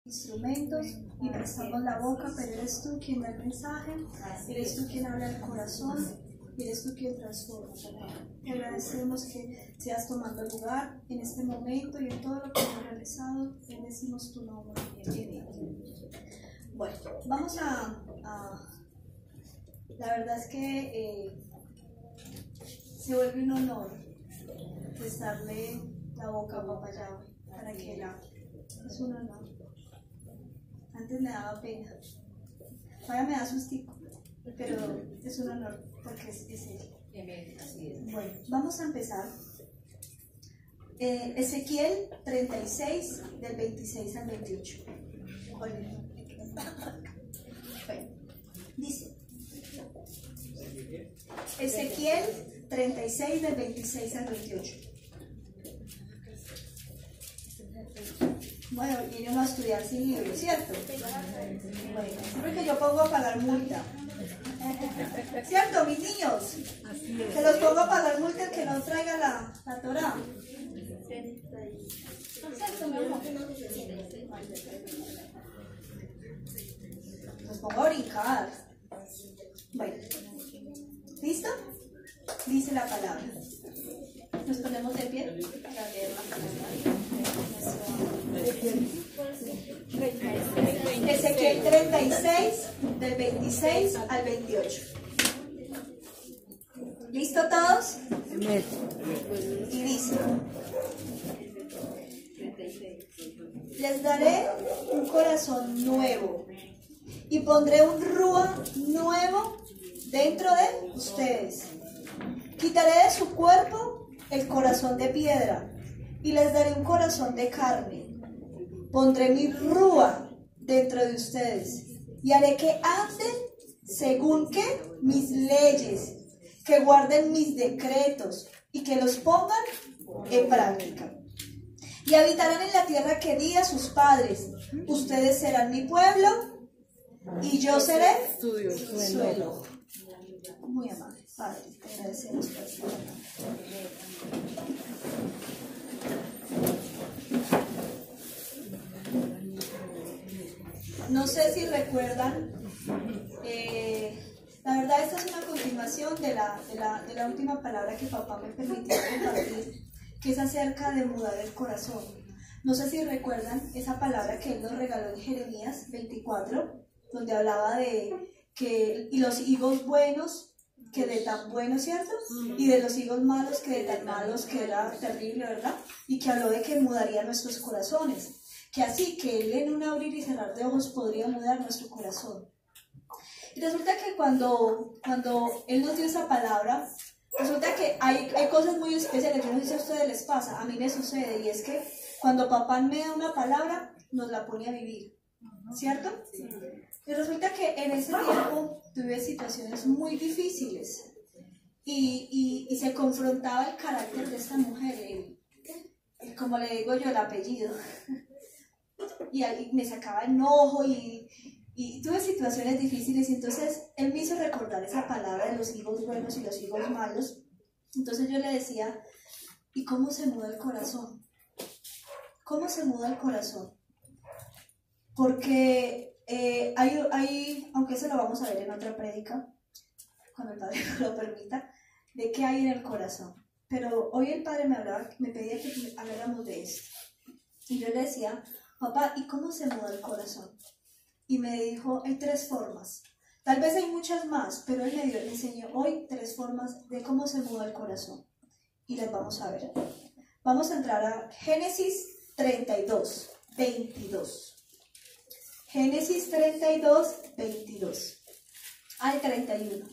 instrumentos y prestamos la boca, pero eres tú quien da el mensaje, eres tú quien habla el corazón, y eres tú quien transforma. Te agradecemos que seas tomando lugar en este momento y en todo lo que hemos realizado. Bendecimos tu nombre. Bueno, vamos la verdad es que se vuelve un honor prestarle la boca a Papá Yahweh para que él hable. Es un honor. Antes me daba pena, ahora me da sustico, pero es un honor porque es él. Bueno, vamos a empezar. Ezequiel 36, del 26 al 28. Bueno, dice Ezequiel 36, del 26 al 28. Bueno, viene uno a estudiar sin libro, ¿cierto? Bueno, porque yo pongo a pagar multa. ¿Cierto, mis niños? Se los pongo a pagar multa el que no traiga la Torá. Los pongo a brincar. Bueno, ¿listo? Dice la palabra. Nos ponemos de pie para leer la palabra. Ezequiel 36, del 26 al 28. ¿Listo todos? Y dice: les daré un corazón nuevo y pondré un rúa nuevo dentro de ustedes. Quitaré de su cuerpo el corazón de piedra y les daré un corazón de carne. Pondré mi rúa dentro de ustedes y haré que anden según que mis leyes, que guarden mis decretos y que los pongan en práctica. Y habitarán en la tierra que di a sus padres. Ustedes serán mi pueblo y yo seré su Dios. Muy amable, Padre, te agradecemos por esta palabra. No sé si recuerdan, la verdad esta es una continuación de la última palabra que papá me permitió compartir, que es acerca de mudar el corazón. No sé si recuerdan esa palabra que él nos regaló en Jeremías 24, donde hablaba de que y los higos buenos que de tan buenos, ¿cierto? Y de los higos malos que de tan malos, que era terrible, ¿verdad? Y que habló de que mudaría nuestros corazones. Que así, que él en un abrir y cerrar de ojos podría mudar nuestro corazón. Y resulta que cuando él nos dio esa palabra, resulta que hay cosas muy especiales. Yo no sé si a ustedes les pasa, a mí me sucede, y es que cuando papá me da una palabra, nos la pone a vivir, ¿cierto? Y resulta que en ese tiempo tuve situaciones muy difíciles y se confrontaba el carácter de esta mujer, como le digo yo, el apellido. Y me sacaba enojo y tuve situaciones difíciles, y entonces él me hizo recordar esa palabra de los higos buenos y los higos malos. Entonces yo le decía: ¿y cómo se muda el corazón? ¿Cómo se muda el corazón? Porque hay, aunque eso lo vamos a ver en otra prédica, cuando el Padre lo permita, de qué hay en el corazón. Pero hoy el Padre me pedía que habláramos de esto. Y yo le decía: papá, ¿y cómo se muda el corazón? Y me dijo: hay 3 formas. Tal vez hay muchas más, pero él me enseñó hoy 3 formas de cómo se muda el corazón. Y las vamos a ver. Vamos a entrar a Génesis 32, 22. Génesis 32, 22. Al 31.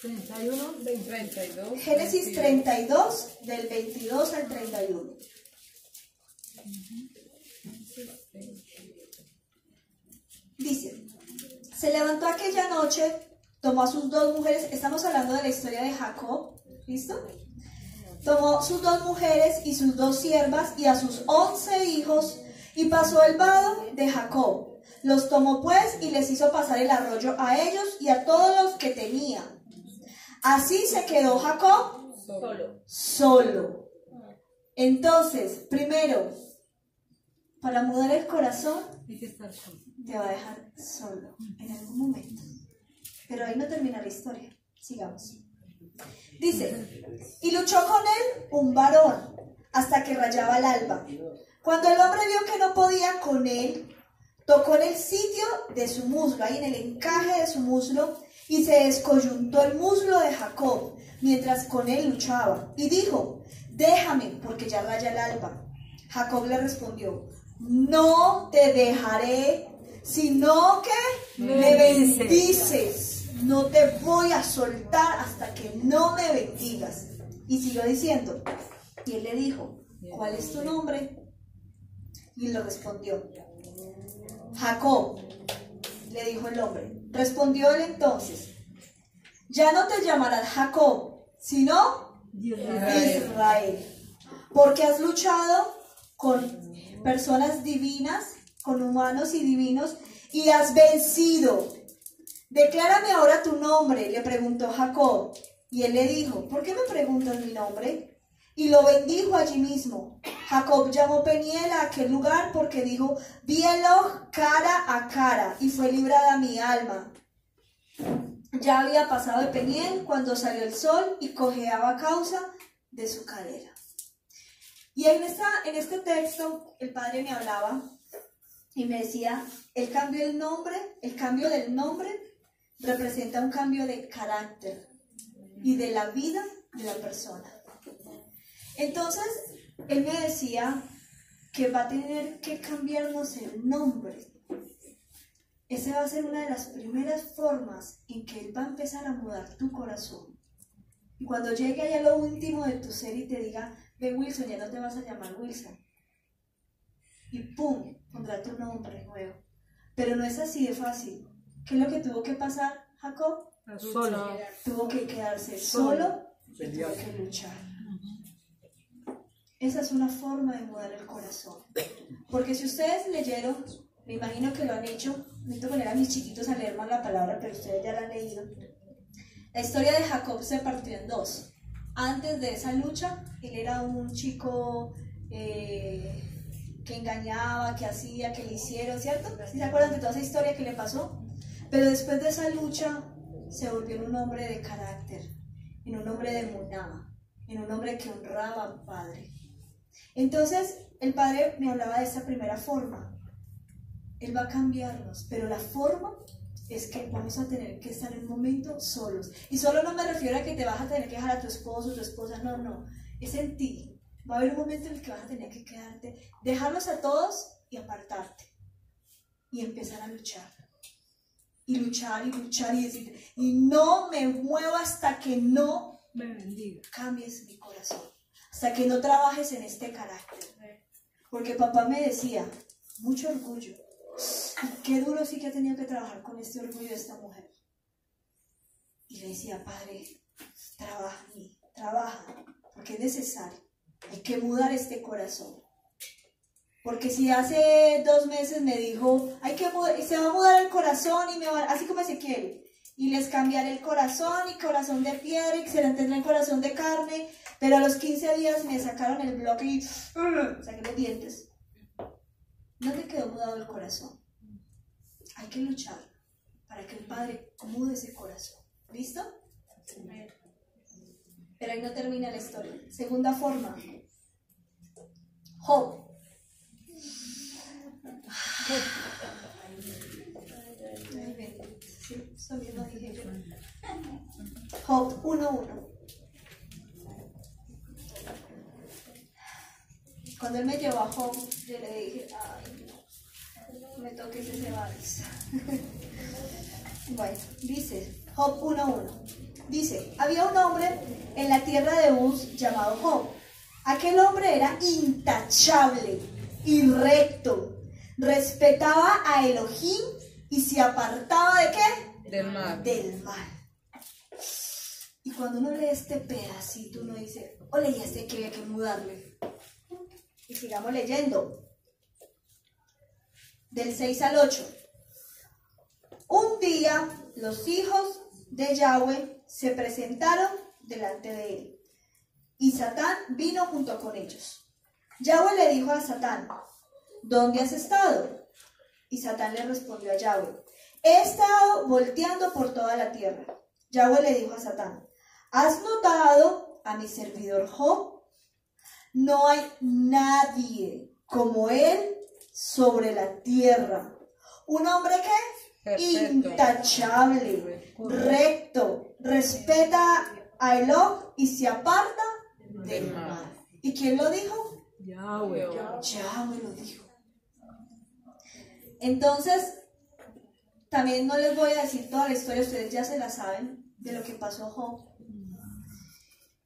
31, 32. Génesis 32, del 22 al 31. Dice: se levantó aquella noche, tomó a sus 2 mujeres, estamos hablando de la historia de Jacob, ¿listo? Tomó sus 2 mujeres y sus 2 siervas y a sus 11 hijos y pasó el vado de Jacob. Los tomó pues y les hizo pasar el arroyo a ellos y a todos los que tenía. Así se quedó Jacob solo. Entonces, primero, para mudar el corazón, Hay que estar solo. te va a dejar solo en algún momento. Pero ahí no termina la historia. Sigamos. Dice, y luchó con él un varón hasta que rayaba el alba. Cuando el hombre vio que no podía con él, tocó en el sitio de su muslo, ahí en el encaje de su muslo, y se descoyuntó el muslo de Jacob, mientras con él luchaba. Y dijo, déjame, porque ya raya el alba. Jacob le respondió, no te dejaré, sino que me bendices. No te voy a soltar hasta que no me bendigas. Y siguió diciendo, y él le dijo, ¿cuál es tu nombre? Y le respondió, Jacob, le dijo el hombre. Respondió él entonces, ya no te llamarás Jacob, sino Israel, porque has luchado con personas divinas, con humanos y divinos, y has vencido. Declárame ahora tu nombre, le preguntó Jacob. Y él le dijo, ¿por qué me preguntas mi nombre? Y lo bendijo allí mismo. Jacob llamó Peniel a aquel lugar porque dijo, vi Eloh cara a cara, y fue librada mi alma. Ya había pasado de Peniel cuando salió el sol y cojeaba a causa de su cadera. Y en este texto el padre me hablaba y me decía, el cambio del nombre representa un cambio de carácter y de la vida de la persona. Entonces, él me decía que va a tener que cambiarnos el nombre. Esa va a ser una de las primeras formas en que él va a empezar a mudar tu corazón. Y cuando llegue allá a lo último de tu ser y te diga, ve Wilson, ya no te vas a llamar Wilson. Y pum, pondrá tu nombre nuevo. Pero no es así de fácil. ¿Qué es lo que tuvo que pasar Jacob? Solo. Tuvo que quedarse solo y tuvo que luchar. Esa es una forma de mudar el corazón. Porque si ustedes leyeron, me imagino que lo han hecho, necesito poner a mis chiquitos a leer más la palabra, pero ustedes ya la han leído. La historia de Jacob se partió en dos. Antes de esa lucha, él era un chico que engañaba, que hacía, que le hicieron, ¿cierto? ¿Sí se acuerdan de toda esa historia que le pasó? Pero después de esa lucha, se volvió en un hombre de carácter, en un hombre de emuná, en un hombre que honraba al Padre. Entonces, el Padre me hablaba de esa primera forma. Él va a cambiarnos, pero la forma es que vamos a tener que estar en un momento solos. Y solo no me refiero a que te vas a tener que dejar a tu esposo o tu esposa, no. Es en ti. Va a haber un momento en el que vas a tener que quedarte, dejarlos a todos y apartarte. Y empezar a luchar. Y luchar y luchar y decir, y no me muevo hasta que no Me bendiga. cambies mi corazón. Hasta que no trabajes en este carácter. Porque papá me decía, mucho orgullo. Y qué duro sí que ha tenido que trabajar con este orgullo de esta mujer. Y le decía, padre, trabaja, porque es necesario. Hay que mudar este corazón. Porque si hace 2 meses me dijo, se va a mudar el corazón y así como Ezequiel, y les cambiaré el corazón y corazón de piedra y se le tendrá el corazón de carne, pero a los 15 días me sacaron el bloque y saqué los dientes. No te quedó mudado el corazón. Hay que luchar para que el Padre mude ese corazón. ¿Listo? Pero ahí no termina la historia. Segunda forma. Job. Sí, solo no dije yo. Job 1:1. Cuando él me llevó a Job, yo le dije, ay, no me toques ese vals. Bueno, dice, Job 1:1. Dice, había un hombre en la tierra de Uz llamado Job. Aquel hombre era intachable y recto. Respetaba a Elohim y se apartaba ¿de qué? Del mal. Del mal. Y cuando uno lee este pedacito, uno dice, ole, ya sé que hay que mudarle. Y sigamos leyendo. Del 6 al 8. Un día los hijos de Yahweh se presentaron delante de él. Y Satán vino junto con ellos. Yahweh le dijo a Satán, ¿dónde has estado? Y Satán le respondió a Yahweh, he estado volteando por toda la tierra. Yahweh le dijo a Satán, ¿has notado a mi servidor Job? No hay nadie como él sobre la tierra. Un hombre que intachable, recto, respeta a Elohim y se aparta del mal. ¿Y quién lo dijo? Yahweh. Yahweh lo dijo. Entonces, también no les voy a decir toda la historia, ustedes ya se la saben de lo que pasó a Job.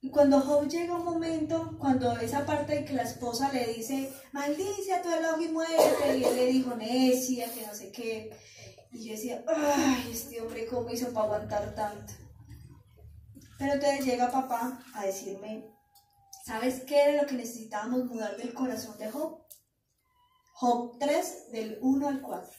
Y cuando Job llega un momento, cuando esa parte de que la esposa le dice, maldice a tu Elohim y muérete, y él le dijo, necia, que no sé qué. Y yo decía, ay, este hombre, ¿cómo hizo para aguantar tanto? Pero entonces llega papá a decirme, ¿sabes qué era lo que necesitábamos mudar del corazón de Job? Job 3, del 1 al 4.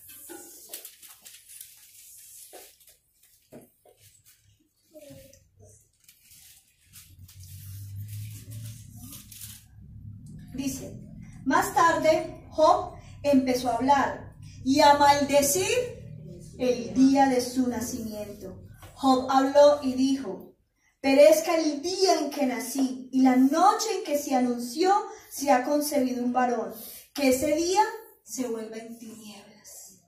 Dice, más tarde Job empezó a hablar y a maldecir el día de su nacimiento. Job habló y dijo, perezca el día en que nací y la noche en que se anunció se ha concebido un varón, que ese día se vuelva en tinieblas.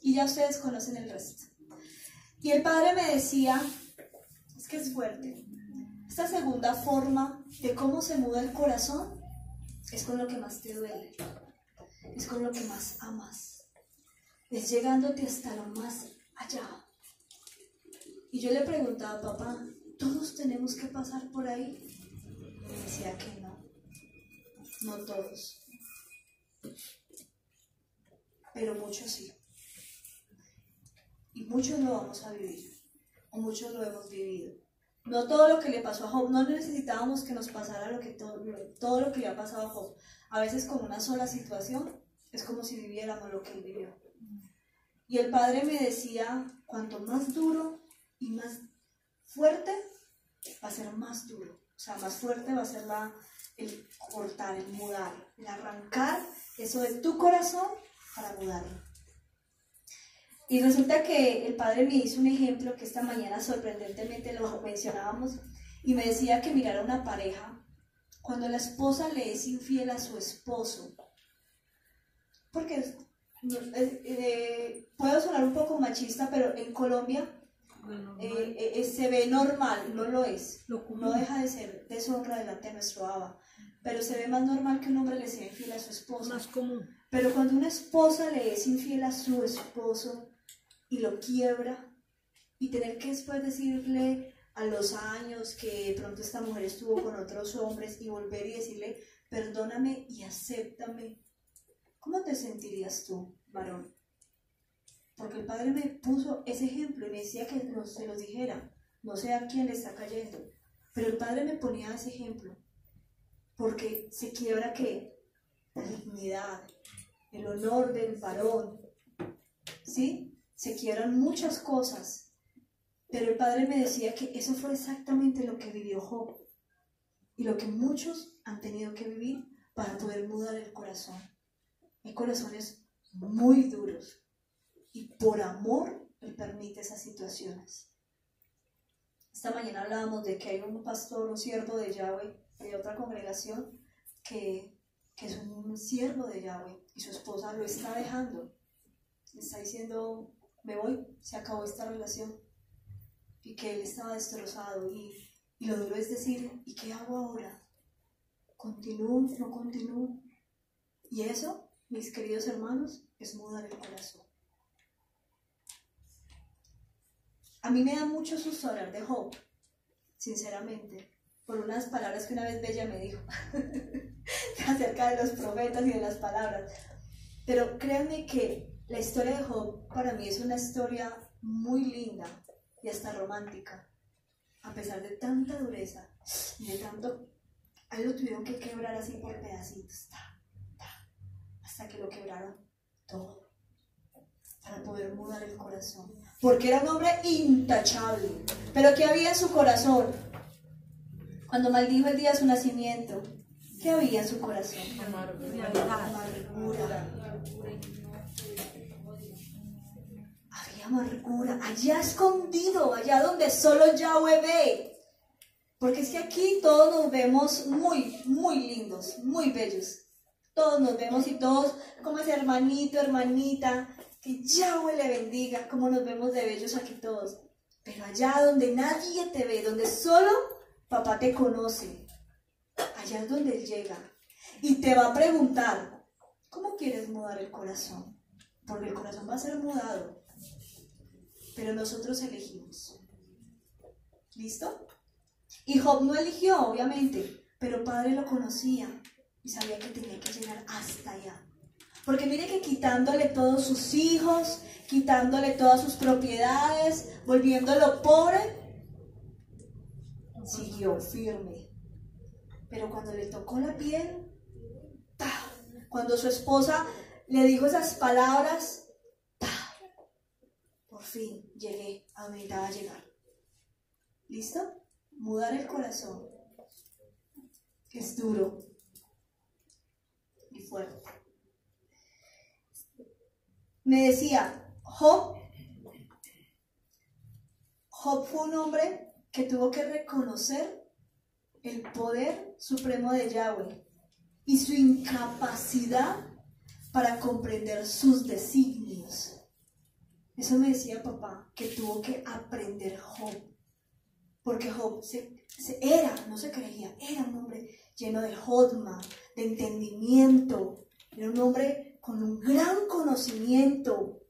Y ya ustedes conocen el resto. Y el padre me decía, es que es fuerte, esta segunda forma de cómo se muda el corazón es con lo que más te duele, es con lo que más amas, es llegándote hasta lo más allá. Y yo le preguntaba, papá, ¿todos tenemos que pasar por ahí? Y me decía que no, no todos, pero muchos sí. Y muchos lo vamos a vivir, o muchos lo hemos vivido. No todo lo que le pasó a Job, no necesitábamos que nos pasara todo lo que le ha pasado a Job. A veces con una sola situación es como si viviéramos lo que él vivió. Y el padre me decía, cuanto más duro y más fuerte, va a ser más duro. O sea, más fuerte va a ser el cortar, el mudar, el arrancar eso de tu corazón para mudarlo. Y resulta que el padre me hizo un ejemplo que esta mañana sorprendentemente lo mencionábamos y me decía que mirara una pareja cuando la esposa le es infiel a su esposo. Porque puedo sonar un poco machista, pero en Colombia se ve normal, no lo es. No deja de ser deshonra delante de nuestro Abba, pero se ve más normal que un hombre le sea infiel a su esposa. Más común. Pero cuando una esposa le es infiel a su esposo y lo quiebra, y tener que después decirle a los años que de pronto esta mujer estuvo con otros hombres y volver y decirle, perdóname y acéptame, ¿cómo te sentirías tú, varón? Porque el padre me puso ese ejemplo y me decía que no se los dijera, no sé a quién le está cayendo, pero el padre me ponía ese ejemplo, porque se quiebra ¿qué? La dignidad, el honor del varón, ¿sí? Se quiebran muchas cosas, pero el padre me decía que eso fue exactamente lo que vivió Job y lo que muchos han tenido que vivir para poder mudar el corazón. Hay corazones muy duros y por amor él permite esas situaciones. Esta mañana hablábamos de que hay un pastor, un siervo de Yahweh de otra congregación que es un siervo de Yahweh y su esposa lo está dejando. Le está diciendo, me voy, se acabó esta relación. Y que él estaba destrozado. Y lo duro es decir, ¿y qué hago ahora? ¿Continúo? ¿No continúo? Y eso, mis queridos hermanos, es mudar el corazón. A mí me da mucho susto hablar de Job, sinceramente, por unas palabras que una vez Bella me dijo acerca de los profetas y de las palabras. Pero créanme que la historia de Job para mí es una historia muy linda y hasta romántica. A pesar de tanta dureza y de tanto, a él lo tuvieron que quebrar así por pedacitos, hasta que lo quebraron todo para poder mudar el corazón. Porque era un hombre intachable. Pero ¿qué había en su corazón? Cuando maldijo el día de su nacimiento, ¿Qué había en su corazón? Amargura. Había amargura, allá escondido, allá donde solo Yahweh ve. Porque es que aquí todos nos vemos muy, muy lindos, muy bellos. Todos nos vemos y todos, como ese hermanito, hermanita, que Yahweh le bendiga, como nos vemos de bellos aquí todos. Pero allá donde nadie te ve, donde solo papá te conoce, allá es donde Él llega. Y te va a preguntar, ¿cómo quieres mudar el corazón? Porque el corazón va a ser mudado. Pero nosotros elegimos. ¿Listo? Y Job no eligió, obviamente, pero Padre lo conocía y sabía que tenía que llegar hasta allá. Porque mire que quitándole todos sus hijos, quitándole todas sus propiedades, volviéndolo pobre, siguió firme. Pero cuando le tocó la piel, ¡ta! Cuando su esposa le dijo esas palabras, ¡ta! Por fin llegué a donde necesitaba llegar. ¿Listo? Mudar el corazón es duro y fuerte. Me decía, Job fue un hombre que tuvo que reconocer el poder supremo de Yahweh y su incapacidad para comprender sus designios. Eso me decía papá, que tuvo que aprender Job. Porque Job no se creía, era un hombre lleno de jodma, de entendimiento, era un hombre con un gran conocimiento,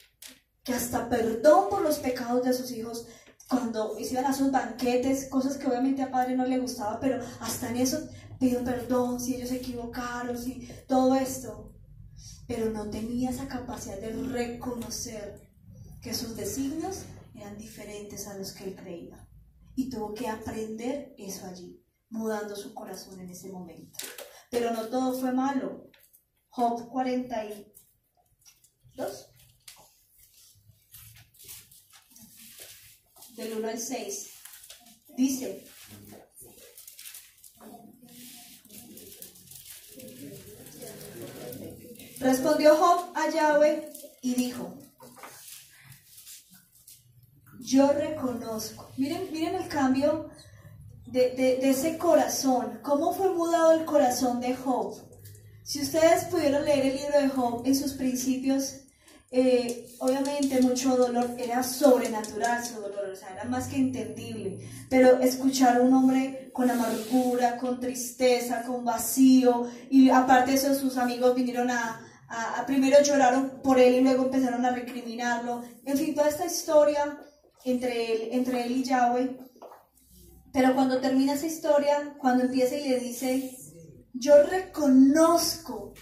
que hasta perdón por los pecados de sus hijos, cuando iban a sus banquetes, cosas que obviamente a padre no le gustaba, pero hasta en eso pidió perdón si ellos se equivocaron, si todo esto. Pero no tenía esa capacidad de reconocer que sus designios eran diferentes a los que él creía. Y tuvo que aprender eso allí, mudando su corazón en ese momento. Pero no todo fue malo. Job 42. Del 1 al 6. Dice: respondió Job a Yahweh y dijo: yo reconozco. Miren el cambio de ese corazón. ¿Cómo fue mudado el corazón de Job? Si ustedes pudieron leer el libro de Job en sus principios, obviamente mucho dolor, era sobrenatural su dolor, o sea, era más que entendible. Pero escuchar a un hombre con amargura, con tristeza, con vacío, y aparte de eso sus amigos vinieron primero lloraron por él y luego empezaron a recriminarlo. En fin, toda esta historia entre él y Yahweh. Pero cuando termina esa historia, cuando empieza y le dice: yo reconozco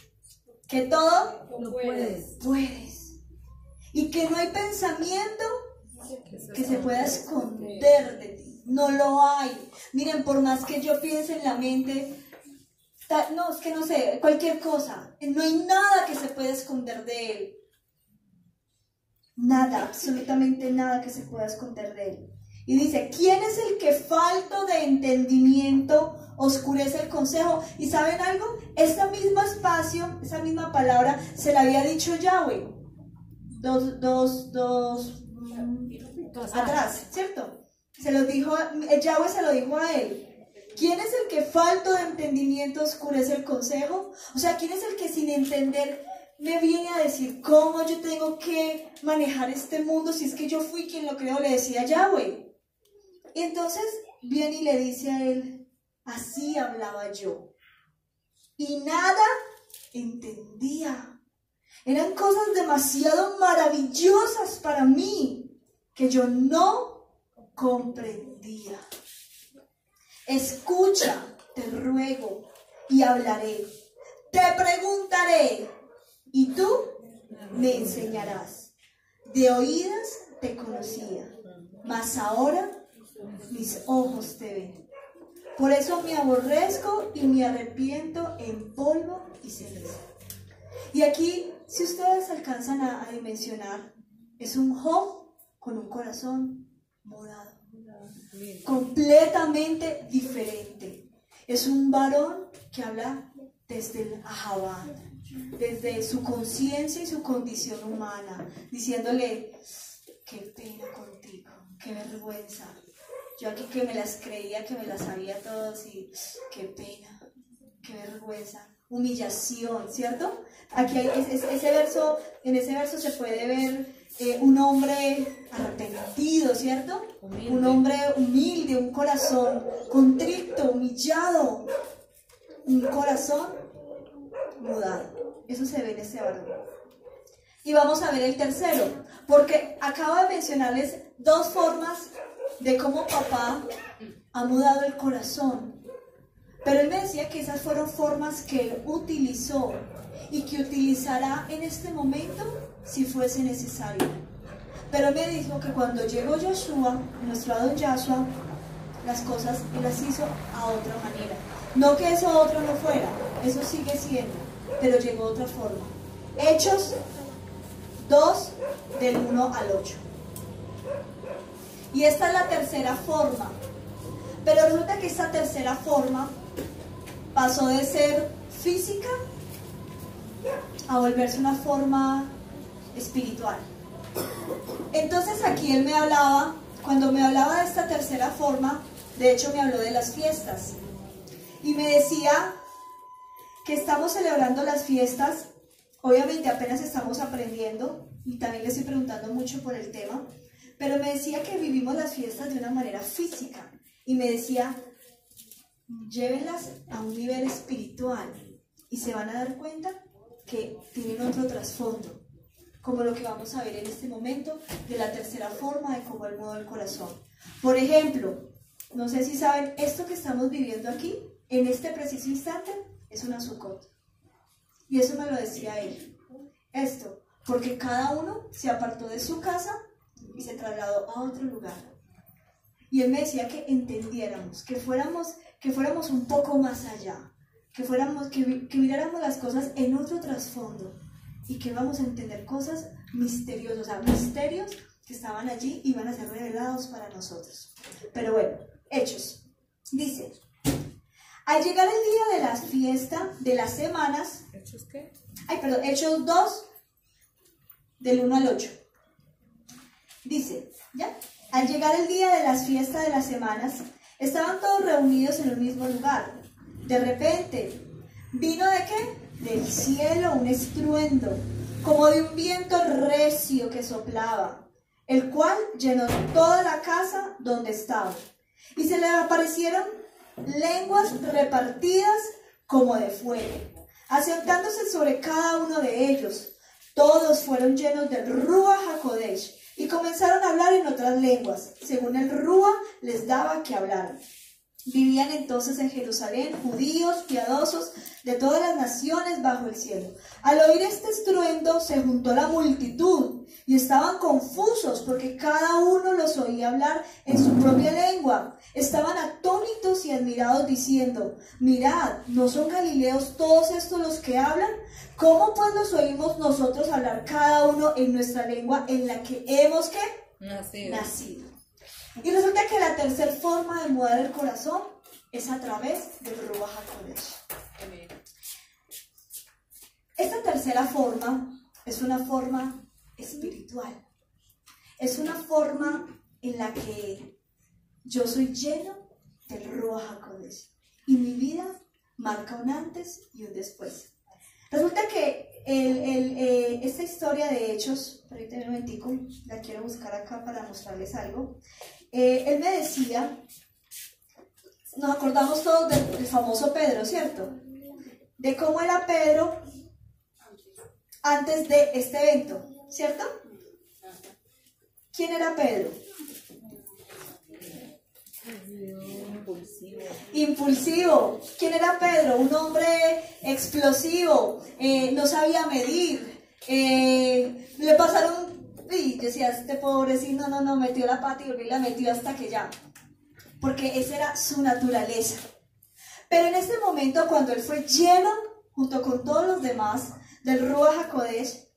que todo No puedes. y que no hay pensamiento que se pueda esconder de ti. No lo hay. Miren, por más que yo piense en la mente, no, es que no sé, cualquier cosa, no hay nada que se pueda esconder de él. Nada, absolutamente nada que se pueda esconder de él. Y dice: ¿quién es el que falto de entendimiento oscurece el consejo? ¿Y saben algo? Este mismo espacio, esa misma palabra, se la había dicho Yahweh. Atrás, ¿cierto? Yahweh se lo dijo a él. ¿Quién es el que falto de entendimiento oscurece el consejo? O sea, ¿quién es el que sin entender me viene a decir cómo yo tengo que manejar este mundo? Si es que yo fui quien lo creó, le decía Yahweh. Y entonces viene y le dice a él: así hablaba yo y nada entendía. Eran cosas demasiado maravillosas para mí que yo no comprendía. Escucha, te ruego, y hablaré. Te preguntaré, y tú me enseñarás. De oídas te conocía, mas ahora mis ojos te ven. Por eso me aborrezco y me arrepiento en polvo y ceniza. Y aquí, si ustedes alcanzan a dimensionar, es un Job con un corazón mudado, completamente diferente. Es un varón que habla desde el Ahabán, desde su conciencia y su condición humana, diciéndole, qué pena contigo, qué vergüenza. Yo aquí que me las creía, que me las sabía todos y qué pena, qué vergüenza, humillación, ¿cierto? Aquí hay ese verso, en ese verso se puede ver un hombre arrepentido, ¿cierto? Humilde. Un hombre humilde, un corazón contrito, humillado, un corazón mudado. Eso se ve en este varón. Y vamos a ver el tercero, porque acabo de mencionarles dos formas de cómo papá ha mudado el corazón. Pero él me decía que esas fueron formas que él utilizó y que utilizará en este momento si fuese necesario. Pero me dijo que cuando llegó Joshua, nuestro Adón Yahshua, las cosas él las hizo a otra manera. No que eso otro no fuera, eso sigue siendo, pero llegó a otra forma. Hechos 2, del 1 al 8. Y esta es la tercera forma. Pero resulta que esta tercera forma pasó de ser física a volverse una forma espiritual. Entonces aquí él me hablaba, cuando me hablaba de esta tercera forma, de hecho me habló de las fiestas. Y me decía que estamos celebrando las fiestas, obviamente apenas estamos aprendiendo, y también le estoy preguntando mucho por el tema, pero me decía que vivimos las fiestas de una manera física. Y me decía, llévenlas a un nivel espiritual y se van a dar cuenta que tienen otro trasfondo, como lo que vamos a ver en este momento de la tercera forma de cómo él mudó el corazón. Por ejemplo, no sé si saben, esto que estamos viviendo aquí, en este preciso instante, es una Sukkot. Y eso me lo decía él. Esto, porque cada uno se apartó de su casa y se trasladó a otro lugar. Y él me decía que entendiéramos, que fuéramos un poco más allá, que miráramos las cosas en otro trasfondo y que íbamos a entender cosas misteriosas, o sea, misterios que estaban allí y van a ser revelados para nosotros. Pero bueno, Hechos. Dice, al llegar el día de la fiesta de las semanas, ¿Hechos qué? Hechos 2, del 1 al 8. Dice, ¿ya? Al llegar el día de las fiestas de las semanas, estaban todos reunidos en el mismo lugar. De repente, ¿vino de qué? Del cielo un estruendo, como de un viento recio que soplaba, el cual llenó toda la casa donde estaban. Y se le aparecieron lenguas repartidas como de fuego, asentándose sobre cada uno de ellos. Todos fueron llenos del Ruach HaKodesh y comenzaron a hablar en otras lenguas, según el Ruach les daba que hablaran. Vivían entonces en Jerusalén judíos piadosos de todas las naciones bajo el cielo. Al oír este estruendo se juntó la multitud y estaban confusos porque cada uno los oía hablar en su propia lengua. Estaban atónitos y admirados diciendo, mirad, ¿no son galileos todos estos los que hablan? ¿Cómo pues los oímos nosotros hablar cada uno en nuestra lengua en la que hemos ¿qué? Nacido. Y resulta que la tercera forma de mudar el corazón es a través del Ruach HaKodesh. Esta tercera forma es una forma espiritual. Es una forma en la que yo soy lleno del Ruach HaKodesh. Y mi vida marca un antes y un después. Resulta que esta historia de Hechos, permítanme un momentico, la quiero buscar acá para mostrarles algo. Él me decía, nos acordamos todos del famoso Pedro, ¿cierto? De cómo era Pedro antes de este evento, ¿cierto? ¿Quién era Pedro? Impulsivo. ¿Quién era Pedro? Un hombre explosivo, no sabía medir, le pasaron, y yo decía, este pobrecito, no, metió la pata y la metió hasta que ya, porque esa era su naturaleza. Pero en este momento, cuando él fue lleno, junto con todos los demás, del Ruach HaKodesh,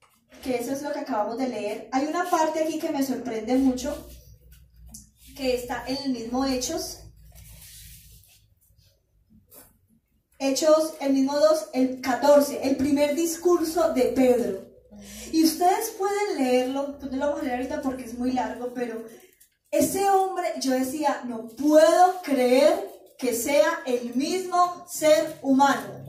que eso es lo que acabamos de leer, hay una parte aquí que me sorprende mucho, que está en el mismo Hechos, Hechos, el mismo 2, el 14, el primer discurso de Pedro. Y ustedes pueden leerlo, no lo vamos a leer ahorita porque es muy largo, pero ese hombre, yo decía, no puedo creer que sea el mismo ser humano.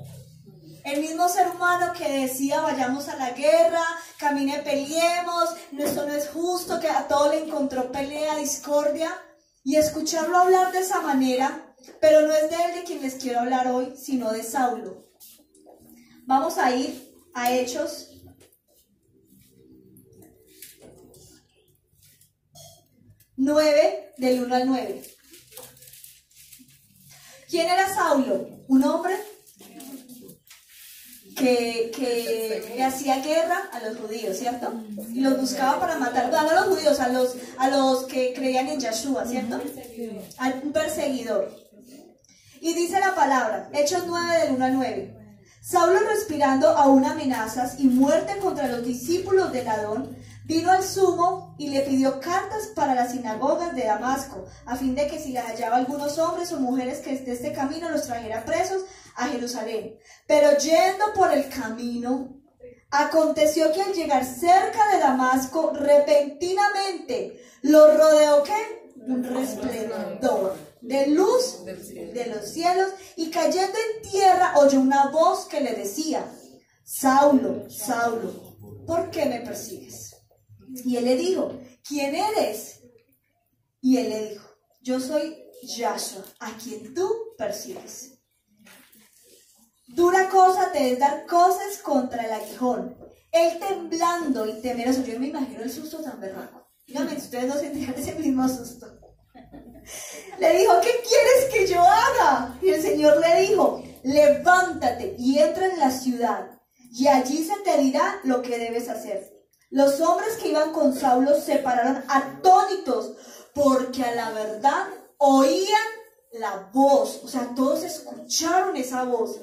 El mismo ser humano que decía, vayamos a la guerra, camine, peleemos, esto no es justo, que a todo le encontró pelea, discordia. Y escucharlo hablar de esa manera, pero no es de él de quien les quiero hablar hoy, sino de Saulo. Vamos a ir a Hechos 9, del 1 al 9. ¿Quién era Saulo? Un hombre que le hacía guerra a los judíos, ¿cierto? Y los buscaba para matar, no a los judíos, a los que creían en Yeshua, ¿cierto? A un perseguidor. Y dice la palabra, Hechos 9 del 1 al 9. Saulo, respirando aún amenazas y muerte contra los discípulos de Adón, vino al sumo y le pidió cartas para las sinagogas de Damasco, a fin de que si las hallaba algunos hombres o mujeres que de este camino los trajera presos a Jerusalén. Pero yendo por el camino, aconteció que al llegar cerca de Damasco, repentinamente lo rodeó ¿qué? Un resplandor de luz de los cielos, y cayendo en tierra oyó una voz que le decía, Saulo, Saulo, ¿por qué me persigues? Y él le dijo, ¿quién eres? Y él le dijo, yo soy Yahshua, a quien tú persigues. Dura cosa te es dar cosas contra el aguijón. Él temblando y temeroso, yo me imagino el susto tan berraco. Dígame, ustedes no sentirán ese mismo susto. Le dijo, ¿qué quieres que yo haga? Y el Señor le dijo, levántate y entra en la ciudad, y allí se te dirá lo que debes hacer. Los hombres que iban con Saulo se pararon atónitos, porque a la verdad oían la voz, o sea, todos escucharon esa voz,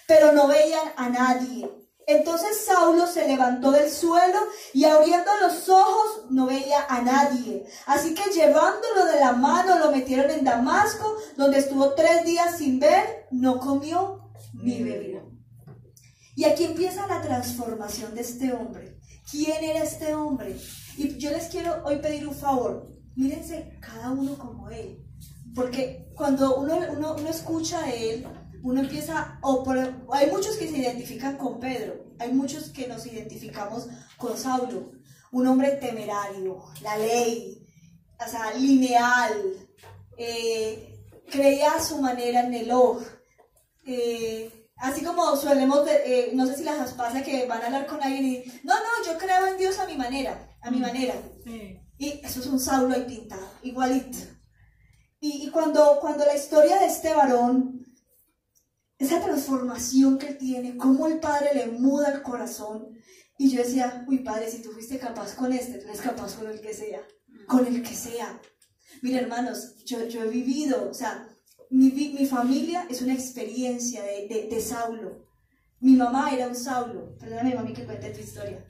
pero no veían a nadie. Entonces Saulo se levantó del suelo y abriendo los ojos no veía a nadie. Así que llevándolo de la mano lo metieron en Damasco, donde estuvo 3 días sin ver, no comió ni bebió. Y aquí empieza la transformación de este hombre. ¿Quién era este hombre? Y yo les quiero hoy pedir un favor. Mírense cada uno como él. Porque cuando uno escucha de él, uno empieza, hay muchos que se identifican con Pedro, hay muchos que nos identificamos con Saulo, un hombre temerario, la ley, o sea, lineal, creía a su manera en el así como solemos, no sé si les pasa que van a hablar con alguien y no, yo creo en Dios a mi manera, y eso es un Saulo ahí pintado, igualito. Y cuando la historia de este varón, esa transformación que él tiene, cómo el Padre le muda el corazón. Y yo decía, uy Padre, si tú fuiste capaz con este, tú eres capaz con el que sea. Con el que sea. Mira hermanos, yo he vivido, o sea, mi familia es una experiencia de Saulo. Mi mamá era un Saulo. Perdóname mami que cuente tu historia.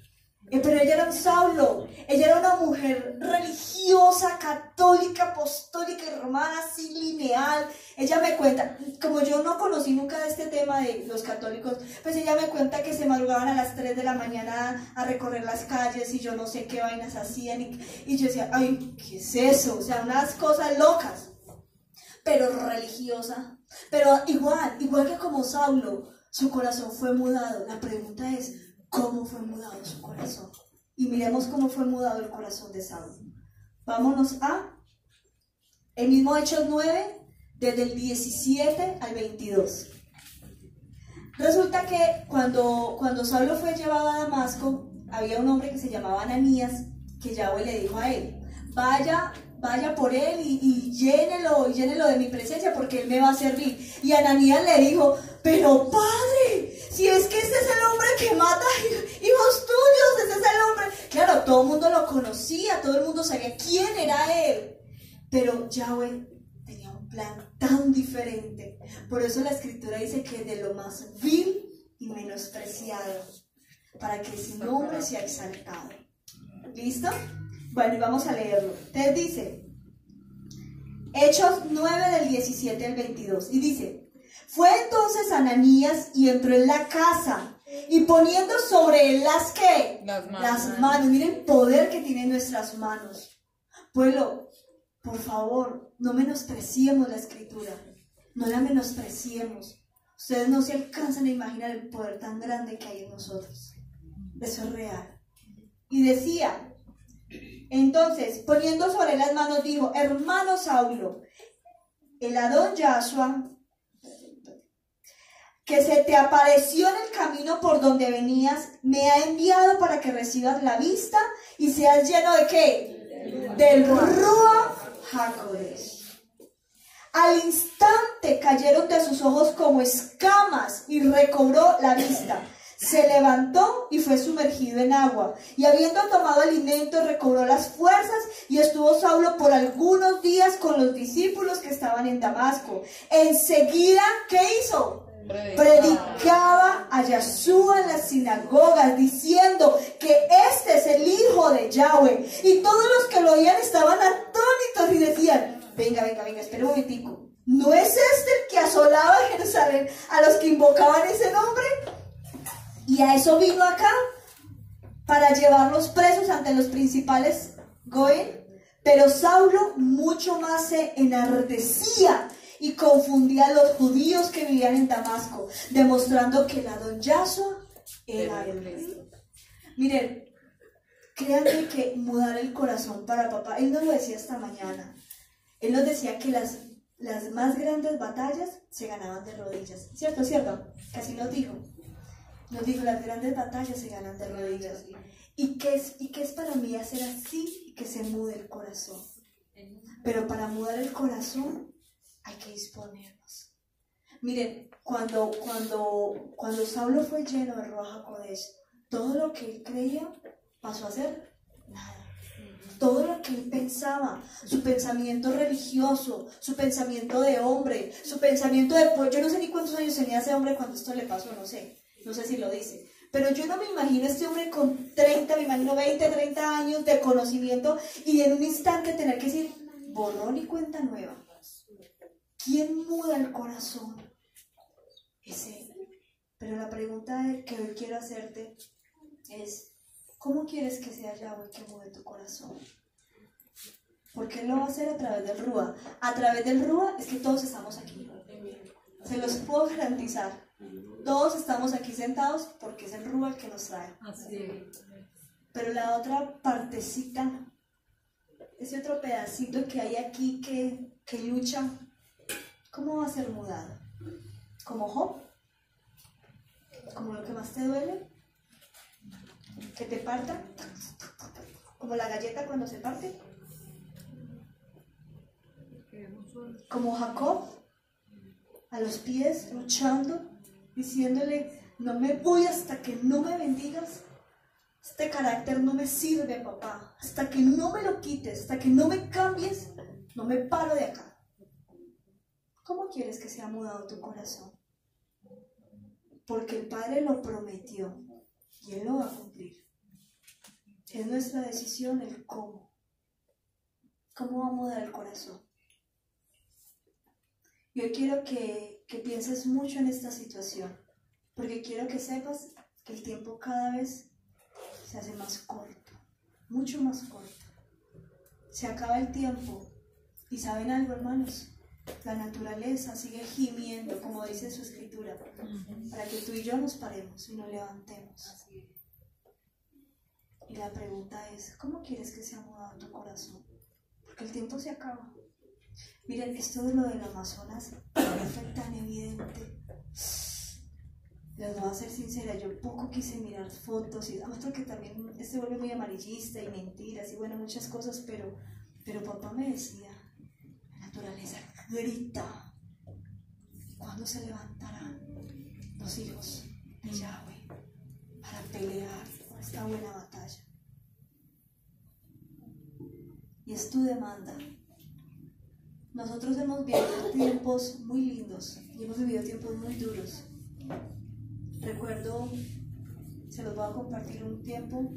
Pero ella era un Saulo, ella era una mujer religiosa, católica, apostólica y romana, así lineal. Ella me cuenta, como yo no conocí nunca de este tema de los católicos, pues ella me cuenta que se madrugaban a las 3 de la mañana a recorrer las calles y yo no sé qué vainas hacían. Y yo decía, ay, ¿qué es eso? O sea, unas cosas locas, pero religiosa. Pero igual que como Saulo, su corazón fue mudado. La pregunta es, ¿cómo fue mudado su corazón? Y miremos cómo fue mudado el corazón de Saulo. Vámonos a el mismo Hechos 9, desde el 17 al 22. Resulta que cuando Saulo fue llevado a Damasco, había un hombre que se llamaba Ananías, que Yahweh le dijo a él, vaya por él y llénelo de mi presencia porque él me va a servir. Y Ananías le dijo, pero Padre, si es que este es el hombre que mata hijos tuyos, ese es el hombre. Claro, todo el mundo lo conocía, todo el mundo sabía quién era él. Pero Yahweh tenía un plan tan diferente. Por eso la escritura dice que de lo más vil y menospreciado, para que su nombre sea exaltado. ¿Listo? Bueno, y vamos a leerlo. Entonces dice, Hechos 9 del 17 al 22, y dice, Fue entonces Ananías y entró en la casa y poniendo sobre él las ¿qué? Las manos. Miren el poder que tienen nuestras manos. Pueblo, por favor, no menospreciemos la escritura. No la menospreciemos. Ustedes no se alcanzan a imaginar el poder tan grande que hay en nosotros. Eso es real. Y decía, entonces, poniendo sobre las manos, dijo, hermano Saulo, el Adón Yahshua, que se te apareció en el camino por donde venías, me ha enviado para que recibas la vista y seas lleno ¿de qué? Del Ruach HaKodesh. Al instante cayeron de sus ojos como escamas y recobró la vista. Se levantó y fue sumergido en agua. Y habiendo tomado alimento, recobró las fuerzas y estuvo Saulo por algunos días con los discípulos que estaban en Damasco. Enseguida, ¿qué hizo? Predicaba a Yahshua en las sinagogas, diciendo que este es el Hijo de Yahweh. Y todos los que lo oían estaban atónitos y decían, venga, espera un momentico. ¿No es este el que asolaba Jerusalén a los que invocaban ese nombre? Y a eso vino acá, para llevarlos presos ante los principales goen. Pero Saulo mucho más se enardecía y confundía a los judíos que vivían en Damasco, demostrando que el Adón Yahshua era él. Miren, créanme que mudar el corazón para papá, él nos lo decía esta mañana. Él nos decía que las más grandes batallas se ganaban de rodillas. ¿Cierto? Casi nos dijo, las grandes batallas se ganan de rodillas. ¿Y qué es para mí hacer así y que se mude el corazón? Pero para mudar el corazón hay que disponernos. Miren, cuando Saulo fue lleno de Ruach HaKodesh, todo lo que él creía pasó a ser nada. Todo lo que él pensaba, su pensamiento religioso, su pensamiento de hombre, su pensamiento de... Yo no sé ni cuántos años tenía ese hombre cuando esto le pasó, no sé si lo dice. Pero yo no me imagino este hombre con 30, me imagino 20, 30 años de conocimiento y en un instante tener que decir, borrón y cuenta nueva. ¿Quién muda el corazón? Es él. Pero la pregunta que hoy quiero hacerte es, ¿cómo quieres que sea Yahweh que mude tu corazón? Porque Él lo va a hacer a través del Ruach. A través del Ruach es que todos estamos aquí. Se los puedo garantizar. Todos estamos aquí sentados porque es el Ruach el que nos trae. Pero la otra partecita, ese otro pedacito que hay aquí que lucha, ¿cómo va a ser mudado? ¿Como Job? ¿Como lo que más te duele? ¿Que te parta? ¿Como la galleta cuando se parte? ¿Como Jacob? A los pies, luchando, diciéndole, no me voy hasta que no me bendigas. Este carácter no me sirve, papá. Hasta que no me lo quites, hasta que no me cambies, no me paro de acá. ¿Cómo quieres que sea mudado tu corazón? Porque el Padre lo prometió y Él lo va a cumplir. Es nuestra decisión el cómo. ¿Cómo va a mudar el corazón? Yo quiero que pienses mucho en esta situación, porque quiero que sepas que el tiempo cada vez se hace más corto, mucho más corto. Se acaba el tiempo y ¿saben algo, hermanos? La naturaleza sigue gimiendo, como dice su escritura, para que tú y yo nos paremos y nos levantemos. Y la pregunta es, ¿cómo quieres que sea mudado tu corazón? Porque el tiempo se acaba. Miren, esto de lo del Amazonas fue tan evidente. Les voy a ser sincera, yo poco quise mirar fotos y además porque también se vuelve muy amarillista y mentiras y bueno, muchas cosas, pero papá me decía, la naturaleza grita. ¿Cuándo se levantarán los hijos de Yahweh para pelear por esta buena batalla? Y es tu demanda. Nosotros hemos vivido tiempos muy lindos y hemos vivido tiempos muy duros. Recuerdo, se los voy a compartir, un tiempo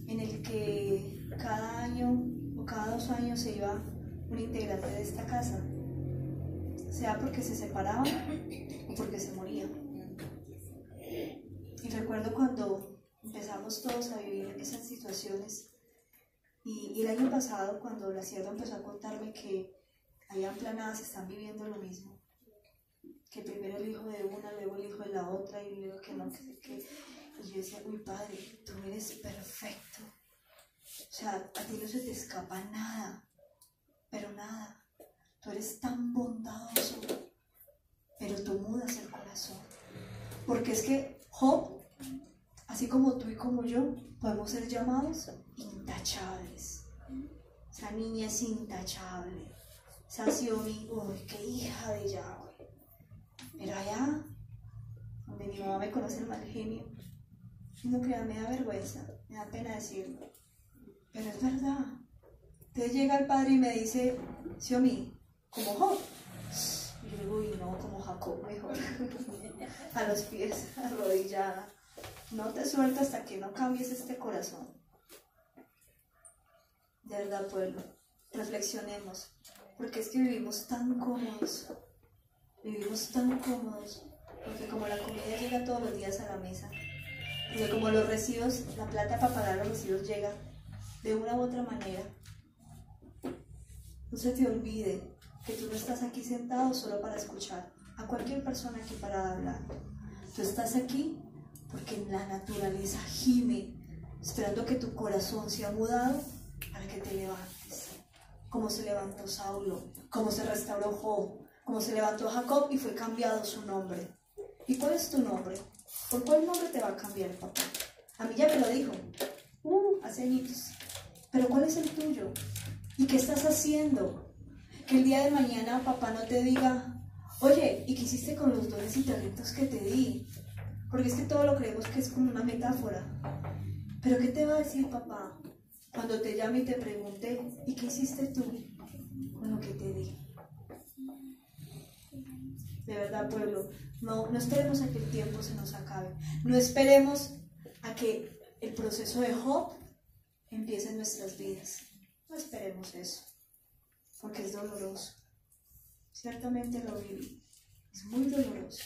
en el que cada año o cada 2 años se iba un integrante de esta casa. sea porque se separaban o porque se morían. Y recuerdo cuando empezamos todos a vivir esas situaciones, y el año pasado cuando la sierva empezó a contarme que allá en Planadas están viviendo lo mismo, que primero el hijo de una, luego el hijo de la otra, y luego que no, que sé qué, y yo decía, uy Padre, tú eres perfecto, o sea, a ti no se te escapa nada, pero nada, tú eres tan bondadoso, pero tú mudas el corazón, porque es que Job, así como tú y como yo, podemos ser llamados intachables. Esa niña es intachable. Esa Xiaomi, uy, qué hija de Yahweh. Pero allá, donde mi mamá me conoce el mal genio, no crea, me da vergüenza, me da pena decirlo. Pero es verdad. Entonces llega el padre y me dice, Xiaomi, como Job. Y yo digo, uy, no, como Jacob, mejor. A los pies, arrodillada. No te suelto hasta que no cambies este corazón. De verdad, pueblo, reflexionemos, porque es que vivimos tan cómodos, porque como la comida llega todos los días a la mesa, porque como los recibos, la plata para pagar los recibos llega de una u otra manera, no se te olvide que tú no estás aquí sentado solo para escuchar a cualquier persona aquí para hablar. Tú estás aquí porque la naturaleza gime, esperando que tu corazón sea mudado para que te levantes. Como se levantó Saulo, como se restauró Job, como se levantó Jacob y fue cambiado su nombre. ¿Y cuál es tu nombre? ¿Por cuál nombre te va a cambiar, papá? A mí ya me lo dijo, hace añitos. Pero ¿cuál es el tuyo? ¿Y qué estás haciendo? Que el día de mañana papá no te diga, oye, ¿y qué hiciste con los dones y talentos que te di? Porque es que todo lo creemos que es como una metáfora. Pero ¿qué te va a decir papá cuando te llame y te pregunte, ¿y qué hiciste tú con lo que te di? De verdad, pueblo, no esperemos a que el tiempo se nos acabe. No esperemos a que el proceso de Job empiece en nuestras vidas. No esperemos eso, porque es doloroso. Ciertamente lo viví. Es muy doloroso.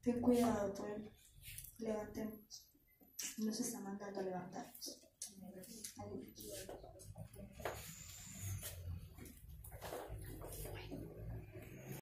Ten cuidado, pueblo. Levantemos. Nos está mandando a levantarnos. Aleluya.